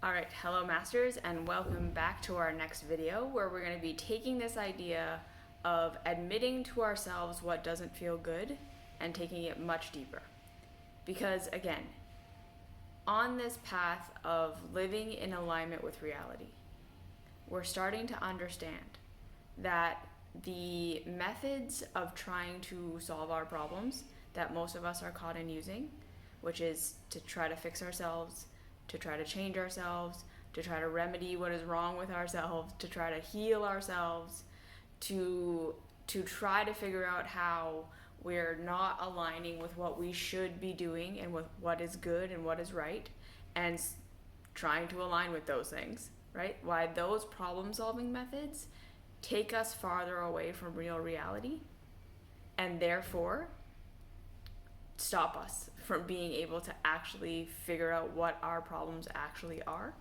Alright, hello masters, and welcome back to our next video where we're going to be taking this idea of admitting to ourselves what doesn't feel good and taking it much deeper. Because again, on this path of living in alignment with reality, we're starting to understand that the methods of trying to solve our problems that most of us are caught in using, which is to try to fix ourselves, to try to change ourselves, to try to remedy what is wrong with ourselves, to try to heal ourselves, to try to figure out how we're not aligning with what we should be doing and with what is good and what is right, and trying to align with those things, right? Why those problem-solving methods take us farther away from real reality and therefore stop us from being able to actually figure out what our problems actually are,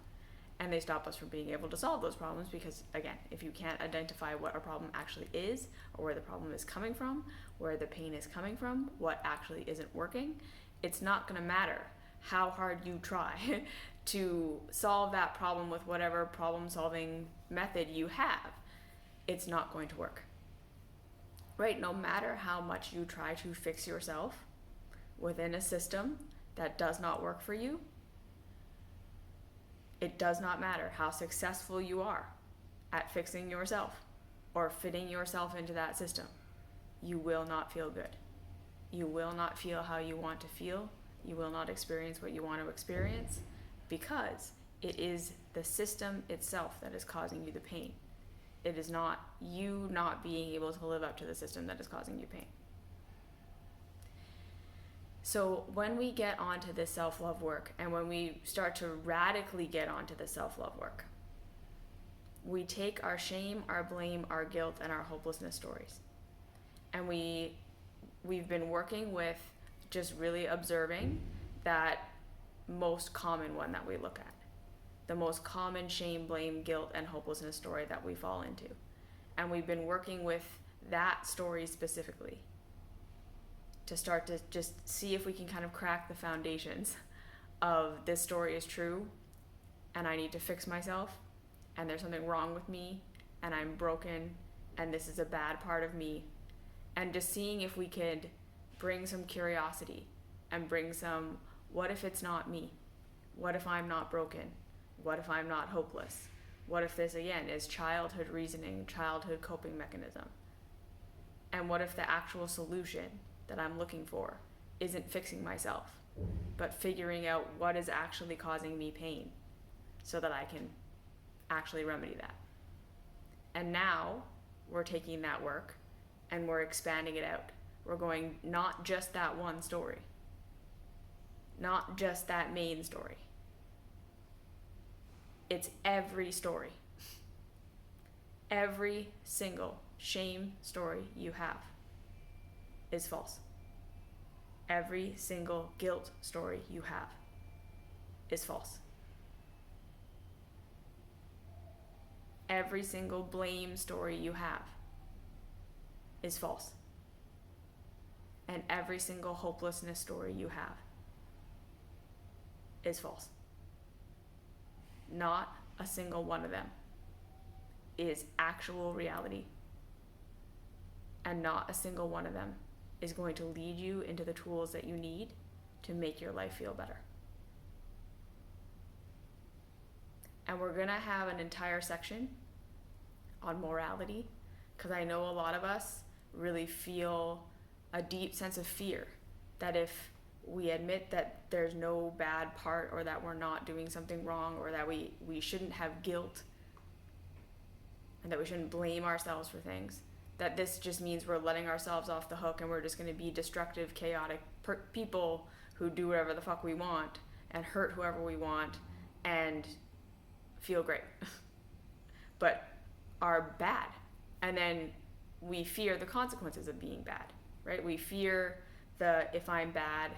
and they stop us from being able to solve those problems because, again, if you can't identify what our problem actually is or where the problem is coming from, where the pain is coming from, what actually isn't working, it's not going to matter how hard you try to solve that problem with whatever problem-solving method you have. It's not going to work, right? No matter how much you try to fix yourself within a system that does not work for you, it does not matter how successful you are at fixing yourself or fitting yourself into that system. You will not feel good. You will not feel how you want to feel. You will not experience what you want to experience because it is the system itself that is causing you the pain. It is not you not being able to live up to the system that is causing you pain. So when we get onto this self-love work and when we start to radically get onto the self-love work, we take our shame, our blame, our guilt, and our hopelessness stories. And we've been working with just really observing that most common one that we look at. The most common shame, blame, guilt, and hopelessness story that we fall into. And we've been working with that story specifically to start to just see if we can kind of crack the foundations of this story is true and I need to fix myself and there's something wrong with me and I'm broken and this is a bad part of me, and just seeing if we could bring some curiosity and bring some, what if it's not me? What if I'm not broken? What if I'm not hopeless? What if this again is childhood reasoning, childhood coping mechanism? And what if the actual solution that I'm looking for isn't fixing myself, but figuring out what is actually causing me pain so that I can actually remedy that? And now we're taking that work and we're expanding it out. We're going not just that one story, not just that main story. It's every story. Every single shame story you have is false. Every single guilt story you have is false. Every single blame story you have is false. And every single hopelessness story you have is false. Not a single one of them is actual reality. And not a single one of them is going to lead you into the tools that you need to make your life feel better. And we're going to have an entire section on morality, because I know a lot of us really feel a deep sense of fear that if we admit that there's no bad part or that we're not doing something wrong or that we shouldn't have guilt and that we shouldn't blame ourselves for things, that this just means we're letting ourselves off the hook and we're just going to be destructive, chaotic people who do whatever the fuck we want and hurt whoever we want and feel great, but are bad. And then we fear the consequences of being bad, right? We fear if I'm bad,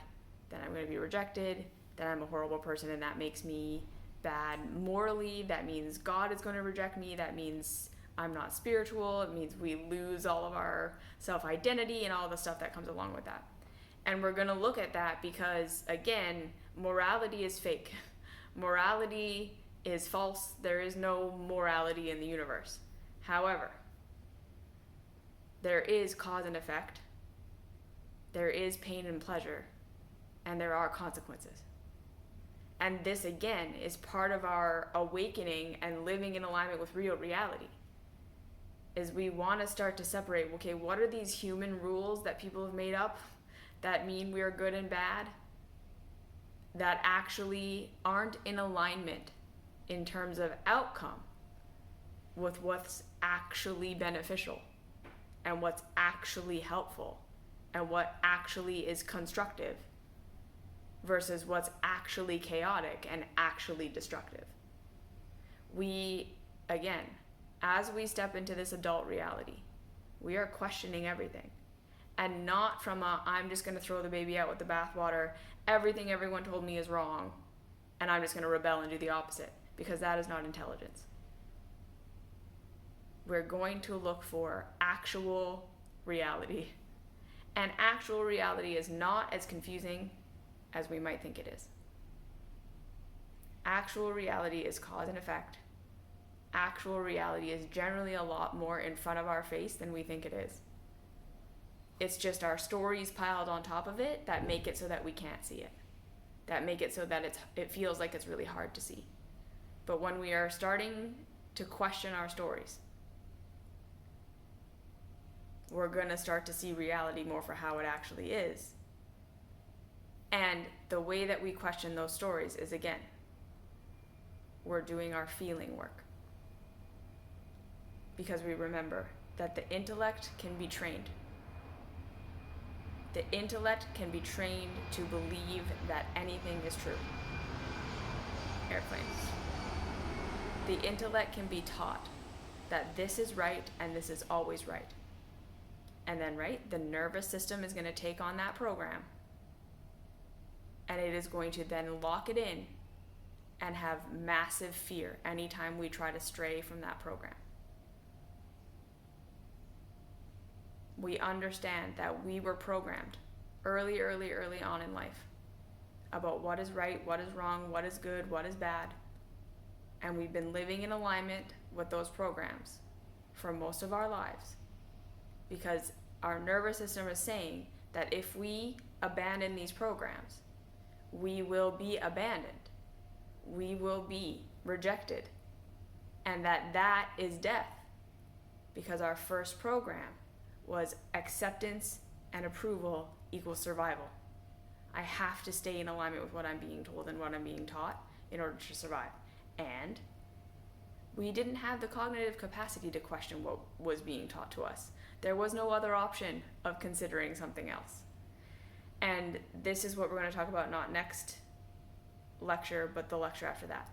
then I'm going to be rejected, then I'm a horrible person and that makes me bad morally, that means God is going to reject me, that means I'm not spiritual, it means we lose all of our self-identity and all the stuff that comes along with that. And we're going to look at that because, again, morality is fake. Morality is false. There is no morality in the universe. However, there is cause and effect, there is pain and pleasure, and there are consequences. And this, again, is part of our awakening and living in alignment with real reality. Is we want to start to separate, okay, what are these human rules that people have made up that mean we are good and bad, that actually aren't in alignment in terms of outcome with what's actually beneficial and what's actually helpful and what actually is constructive versus what's actually chaotic and actually destructive. We, again, as we step into this adult reality, we are questioning everything. And not from a, I'm just going to throw the baby out with the bathwater, everything everyone told me is wrong, and I'm just going to rebel and do the opposite, because that is not intelligence. We're going to look for actual reality. And actual reality is not as confusing as we might think it is. Actual reality is cause and effect. Actual reality is generally a lot more in front of our face than we think it is. It's just our stories piled on top of it that make it so that we can't see it. That make it so that it feels like it's really hard to see. But when we are starting to question our stories, we're going to start to see reality more for how it actually is. And the way that we question those stories is, again, we're doing our feeling work. Because we remember that the intellect can be trained. The intellect can be trained to believe that anything is true. Airplanes. The intellect can be taught that this is right and this is always right. And then, right, the nervous system is going to take on that program. And it is going to then lock it in and have massive fear anytime we try to stray from that program. We understand that we were programmed early on in life about what is right, what is wrong, what is good, what is bad. And we've been living in alignment with those programs for most of our lives, because our nervous system is saying that if we abandon these programs, we will be abandoned, we will be rejected, and that is death, because our first program was acceptance and approval equals survival. I have to stay in alignment with what I'm being told and what I'm being taught in order to survive. And we didn't have the cognitive capacity to question what was being taught to us. There was no other option of considering something else. And this is what we're going to talk about, not next lecture, but the lecture after that.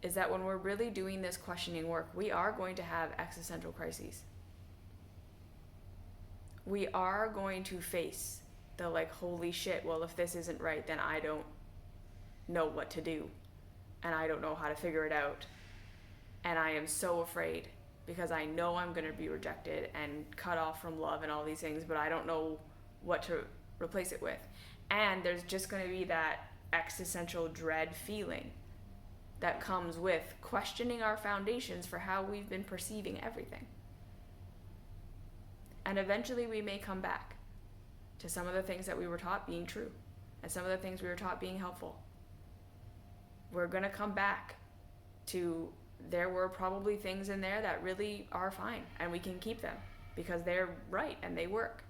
Is that when we're really doing this questioning work, we are going to have existential crises. We are going to face the holy shit, well, if this isn't right, then I don't know what to do. And I don't know how to figure it out. And I am so afraid because I know I'm going to be rejected and cut off from love and all these things, but I don't know what to replace it with. And there's just going to be that existential dread feeling that comes with questioning our foundations for how we've been perceiving everything. And eventually we may come back to some of the things that we were taught being true and some of the things we were taught being helpful. We're going to come back to there were probably things in there that really are fine and we can keep them because they're right and they work.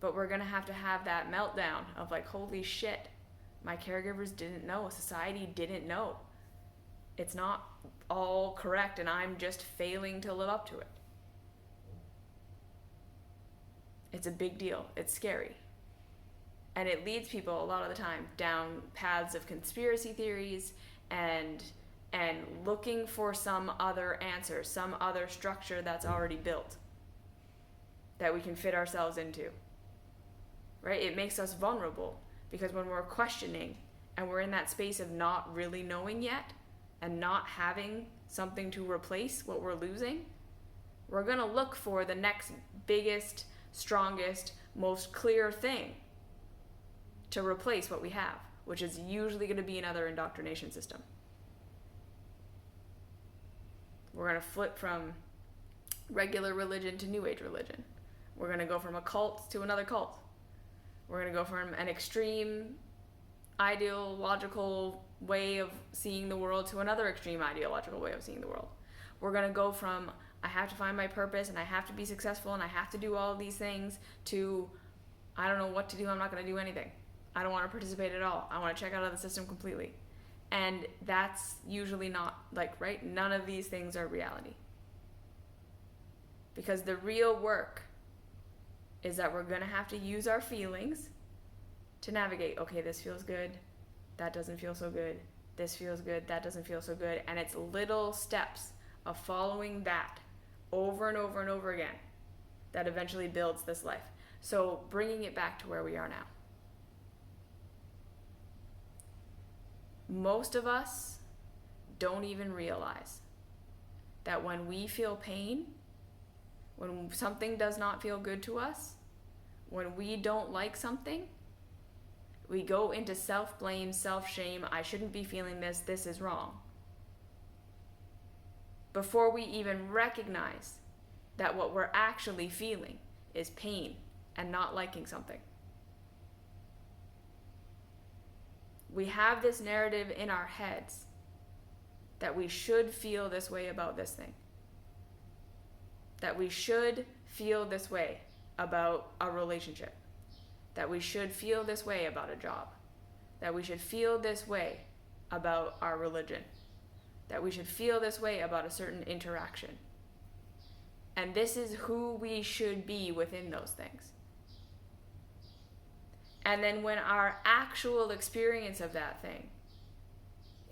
But we're going to have that meltdown of holy shit, my caregivers didn't know, society didn't know. It's not all correct and I'm just failing to live up to it. It's a big deal. It's scary. And it leads people a lot of the time down paths of conspiracy theories and looking for some other answer, some other structure that's already built that we can fit ourselves into. Right? It makes us vulnerable because when we're questioning and we're in that space of not really knowing yet and not having something to replace what we're losing, we're going to look for the next biggest, strongest, most clear thing to replace what we have, which is usually going to be another indoctrination system. We're going to flip from regular religion to New Age religion. We're going to go from a cult to another cult. We're going to go from an extreme ideological way of seeing the world to another extreme ideological way of seeing the world. We're going to go from I have to find my purpose and I have to be successful and I have to do all of these things to I don't know what to do, I'm not going to do anything. I don't want to participate at all. I want to check out of the system completely. And that's usually not, right? None of these things are reality. Because the real work is that we're going to have to use our feelings to navigate. Okay, this feels good. That doesn't feel so good. This feels good. That doesn't feel so good. And it's little steps of following that over and over and over again that eventually builds this life. So bringing it back to where we are now. Most of us don't even realize that when we feel pain, when something does not feel good to us, when we don't like something, we go into self-blame, self-shame. I shouldn't be feeling this. This is wrong. Before we even recognize that what we're actually feeling is pain and not liking something. We have this narrative in our heads that we should feel this way about this thing. That we should feel this way about a relationship. That we should feel this way about a job. That we should feel this way about our religion. That we should feel this way about a certain interaction. And this is who we should be within those things. And then when our actual experience of that thing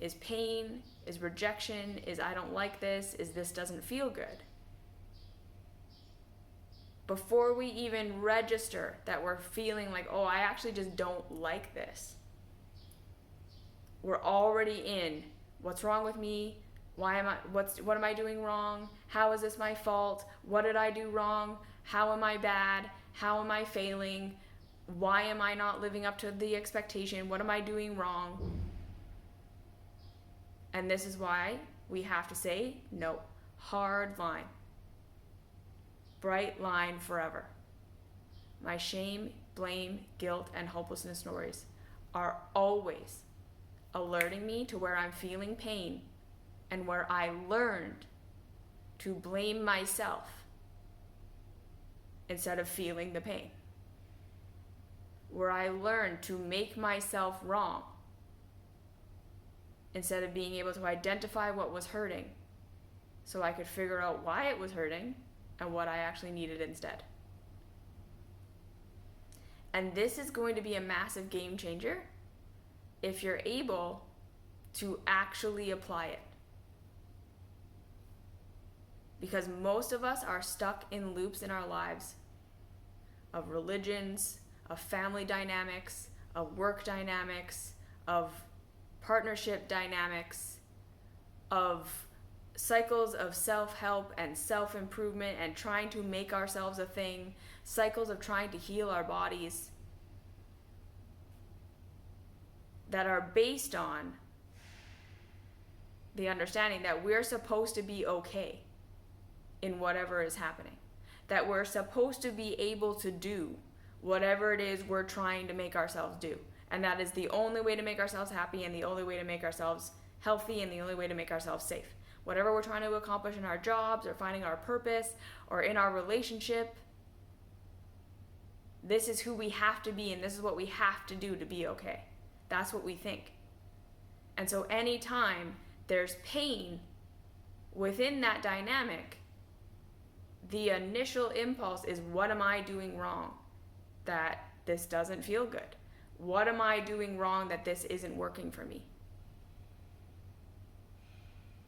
is pain, is rejection, is I don't like this, is this doesn't feel good, before we even register that we're feeling like, oh, I actually just don't like this, we're already in what's wrong with me, what am I doing wrong, how is this my fault, what did I do wrong, how am I bad, how am I failing, why am I not living up to the expectation, what am I doing wrong? And this is why we have to say no. Hard line. Bright line forever. My shame, blame, guilt, and hopelessness stories are always alerting me to where I'm feeling pain and where I learned to blame myself instead of feeling the pain. Where I learned to make myself wrong instead of being able to identify what was hurting so I could figure out why it was hurting and what I actually needed instead. And this is going to be a massive game changer if you're able to actually apply it. Because most of us are stuck in loops in our lives of religions, of family dynamics, of work dynamics, of partnership dynamics, of cycles of self-help and self-improvement and trying to make ourselves a thing, cycles of trying to heal our bodies that are based on the understanding that we're supposed to be okay in whatever is happening, that we're supposed to be able to do whatever it is we're trying to make ourselves do. And that is the only way to make ourselves happy and the only way to make ourselves healthy and the only way to make ourselves safe. Whatever we're trying to accomplish in our jobs or finding our purpose or in our relationship, this is who we have to be and this is what we have to do to be okay. That's what we think. And so anytime there's pain within that dynamic, the initial impulse is, what am I doing wrong that this doesn't feel good? What am I doing wrong that this isn't working for me?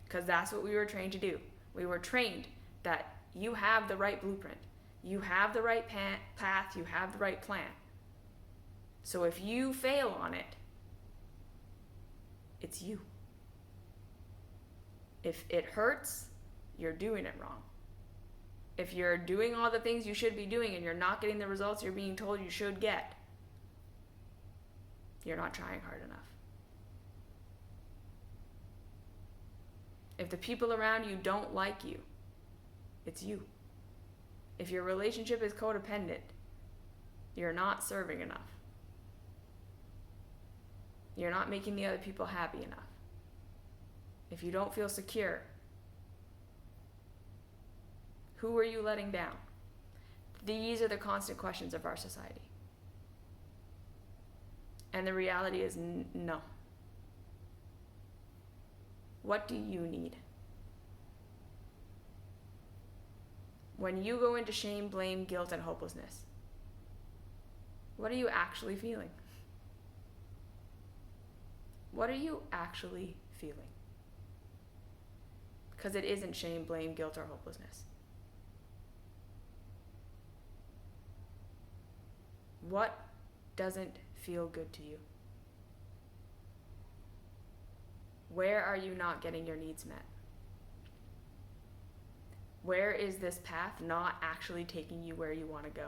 Because that's what we were trained to do. We were trained that you have the right blueprint. You have the right path. You have the right plan. So if you fail on it, it's you. If it hurts, you're doing it wrong. If you're doing all the things you should be doing and you're not getting the results you're being told you should get, You're not trying hard enough. If the people around you don't like you, it's you. If your relationship is codependent, you're not serving enough. You're not making the other people happy enough. If you don't feel secure, who are you letting down? These are the constant questions of our society. And the reality is no. What do you need? When you go into shame, blame, guilt, and hopelessness, what are you actually feeling? What are you actually feeling? Because it isn't shame, blame, guilt, or hopelessness. What doesn't feel good to you? Where are you not getting your needs met? Where is this path not actually taking you where you want to go?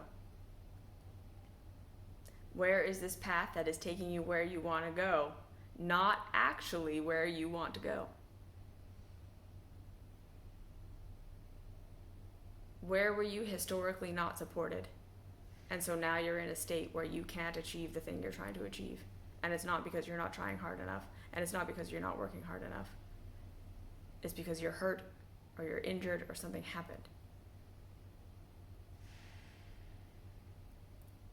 Where is this path that is taking you where you want to go, not actually where you want to go? Where were you historically not supported? And so now you're in a state where you can't achieve the thing you're trying to achieve. And it's not because you're not trying hard enough. And it's not because you're not working hard enough. It's because you're hurt or you're injured or something happened.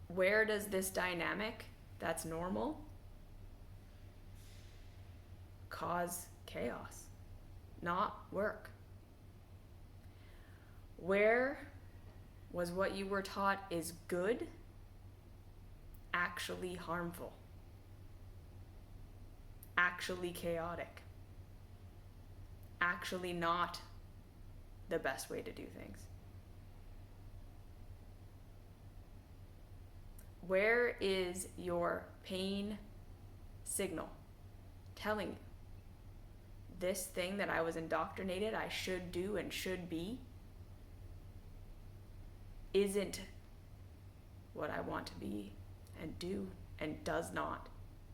Where does this dynamic that's normal cause chaos, not work? Where was what you were taught is good actually harmful, actually chaotic, actually not the best way to do things? Where is your pain signal telling you this thing that I was indoctrinated I should do and should be isn't what I want to be and do and does not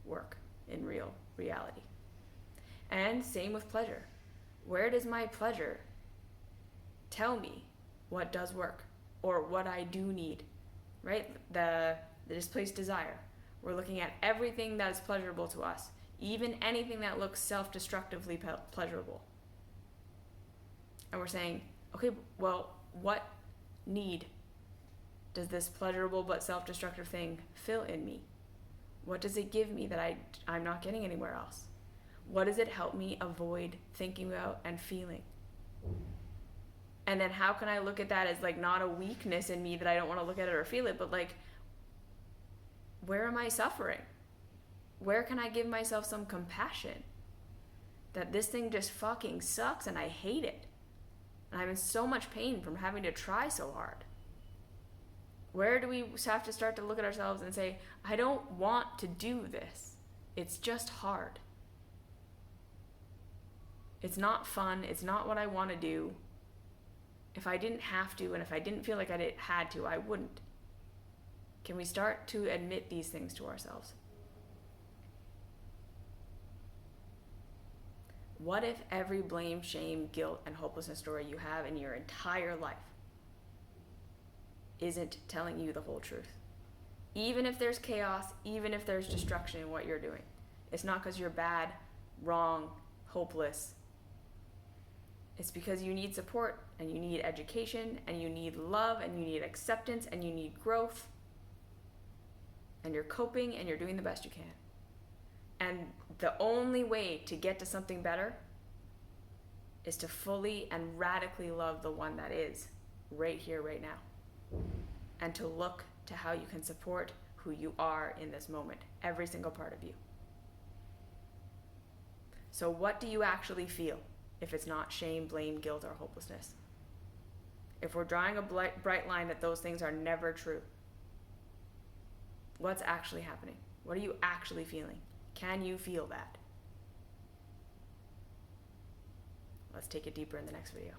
work in real reality? And same with pleasure. Where does my pleasure tell me what does work or what I do need, right? The displaced desire. We're looking at everything that is pleasurable to us, even anything that looks self-destructively pleasurable. And we're saying, okay, well, what need does this pleasurable but self-destructive thing fill in me? What does it give me that I'm not getting anywhere else? What does it help me avoid thinking about and feeling? And then how can I look at that as like not a weakness in me that I don't want to look at it or feel it, but like, where am I suffering? Where can I give myself some compassion? That this thing just fucking sucks and I hate it. And I'm in so much pain from having to try so hard. Where do we have to start to look at ourselves and say, I don't want to do this. It's just hard. It's not fun. It's not what I want to do. If I didn't have to, and if I didn't feel like I had to, I wouldn't. Can we start to admit these things to ourselves? What if every blame, shame, guilt, and hopelessness story you have in your entire life isn't telling you the whole truth? Even if there's chaos, even if there's destruction in what you're doing, it's not because you're bad, wrong, hopeless. It's because you need support, and you need education, and you need love, and you need acceptance, and you need growth. And you're coping, and you're doing the best you can. And the only way to get to something better is to fully and radically love the one that is right here, right now. And to look to how you can support who you are in this moment, every single part of you. So what do you actually feel if it's not shame, blame, guilt, or hopelessness? If we're drawing a bright line that those things are never true, what's actually happening? What are you actually feeling? Can you feel that? Let's take it deeper in the next video.